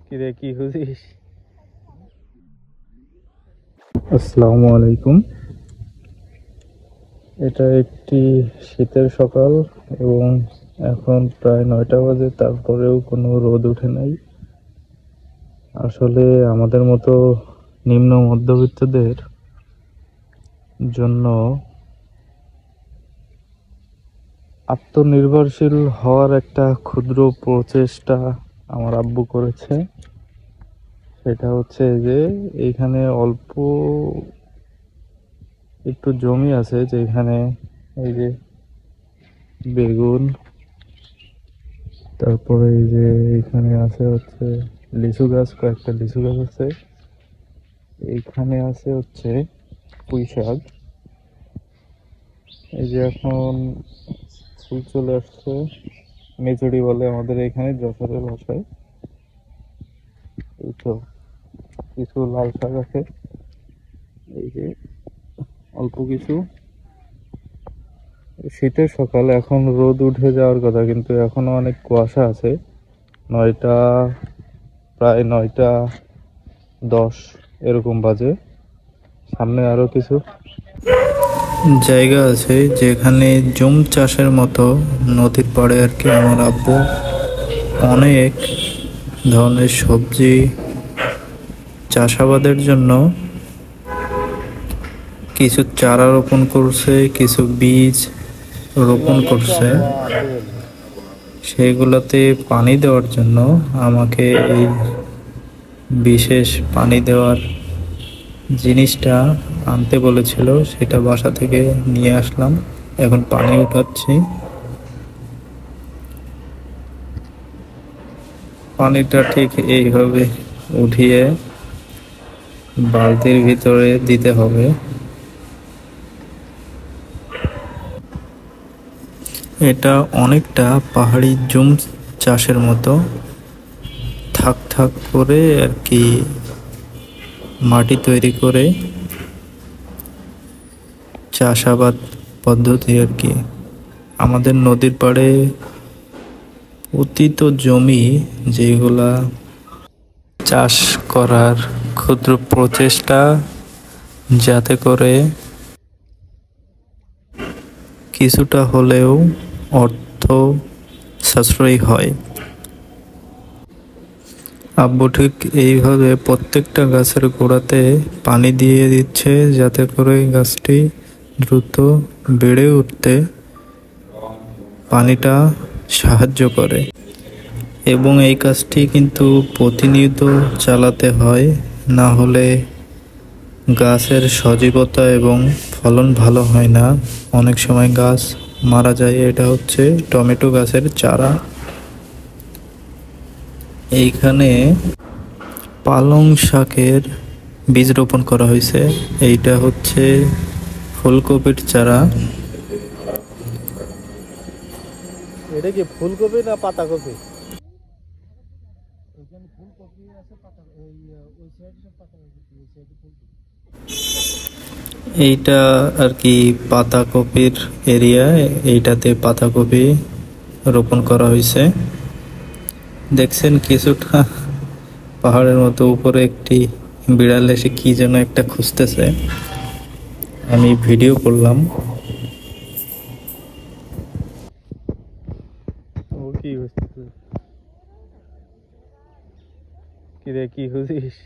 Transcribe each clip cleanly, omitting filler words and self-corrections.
কিরে কি খুঁজিস? আসসালামু আলাইকুম। এটা একটি শীতের সকাল এবং এখন প্রায় 9টা বাজে, তারপরেও কোনো রোদ ওঠে নাই। আসলে আমাদের মতো নিম্ন মধ্যবিত্তদের জন্য আত্মনির্ভরশীল হওয়ার একটা ক্ষুদ্র প্রচেষ্টা আমার আব্বু করেছে। সেটা হচ্ছে যে এইখানে অল্প একটু জমি আছে, যেখানে এই যে বেগুন, তারপরে এই যে এখানে আছে হচ্ছে লিচু গাছ, কয়েকটা লিচু গাছ আছে। এইখানে আছে হচ্ছে পুঁই শাক। এই যে এখন ফুল চলে আসছে, মেচুরি বলে আমাদের এখানে যশোরের ভাষায়। এই তো কিছু লাল শাক আছে, এই যে অল্প কিছু। শীতের সকালে এখন রোদ উঠে যাওয়ার কথা, কিন্তু এখনো অনেক কুয়াশা আছে। 9টা, প্রায় 9টা 10 এরকম বাজে। সামনে আরো কিছু জায়গা আছে যেখানে জুম চাষের মতো নদীর পাড়ে আর কি আমার আব্বু অনেক ধরনের সবজি চাষাবাদের জন্য কিছু চারা রোপণ করছে, কিছু বীজ রোপণ করছে। সেইগুলোতে পানি দেওয়ার জন্য আমাকে এই বিশেষ পানি দেওয়ার জিনিসটা আনতে বলেছিল, সেটা বাসা থেকে নিয়ে আসলাম। এখন পানি উঠাচ্ছি। পানিটা ঠিক এইভাবে উঠিয়ে বালতির ভিতরে দিতে হবে। এটা অনেকটা পাহাড়ি জুম চাষের মতো, থাক থাক করে আর কি মাটি তৈরি করে চাষাবাদ পদ্ধতি আর কি। আমাদের নদীর পাড়ে অতীত জমি যেগুলা চাষ করার ক্ষুদ্র প্রচেষ্টা, যাতে করে কিছুটা হলেও অর্থ সাশ্রয়ী হয়। আব্বু ঠিক এইভাবে প্রত্যেকটা গাছের গোড়াতে পানি দিয়ে দিচ্ছে, যাতে করে গাছটি দ্রুত বেড়ে উঠতে পানিটা সাহায্য করে। এবং এই কাজটি কিন্তু প্রতিনিয়ত চালাতে হয়, না হলে গাছের সজীবতা এবং ফলন ভালো হয় না। অনেক সময় গাছ মারা যায়। এটা হচ্ছে টমেটো গাছের চারা। এইখানে পালং শাকের বীজ রোপণ করা হয়েছে। এইটা হচ্ছে ফুলকপির চারা। এটা কি ফুলকপি না পাতাকপি? এইটা আর কি পাতাকপির এরিয়া। এইটাতে পাতাকপি রোপণ করা হয়েছে। দেখছেন কিছুটা পাহাড়ের মতো উপরে একটি বিড়াল এসে কি যেন একটা খুঁজতেছে, আমি ভিডিও করলাম। ও কি খুঁজতেছে? কিরে কি খুঁজিস?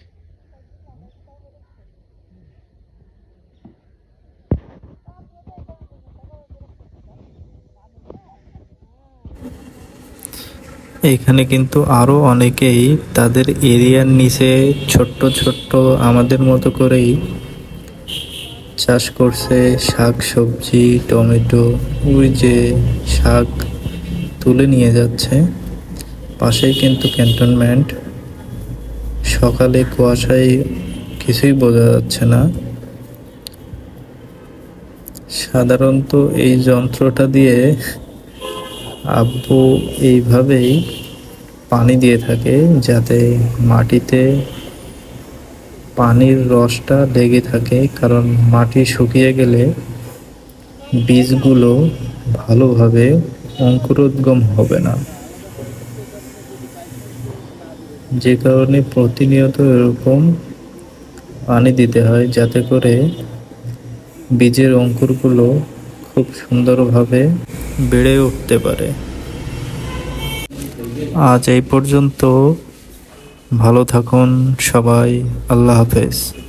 এখানে কিন্তু আরো অনেকেই তাদের এরিয়ার নিচে ছোট্ট ছোট্ট আমাদের মতো করেই চাষ করছে শাক সবজি, টমেটো। ওই যে শাক তুলে নিয়ে যাচ্ছে। পাশেই কিন্তু ক্যান্টনমেন্ট। সকালে কুয়াশায় কিছুই বোঝা যাচ্ছে না। সাধারণত এই যন্ত্রটা দিয়ে আব্বু এইভাবেই পানি দিয়ে থাকে, যাতে মাটিতে পানির রসটা লেগে থাকে। কারণ মাটি শুকিয়ে গেলে বীজগুলো ভালোভাবে অঙ্কুরোদ্গম হবে না। যে কারণে প্রতিনিয়ত এরকম পানি দিতে হয়, যাতে করে বীজের অঙ্কুরগুলো খুব সুন্দরভাবে বেড়ে উঠতে পারে। আজ এই পর্যন্ত। ভালো থাকুন সবাই। আল্লাহ হাফেজ।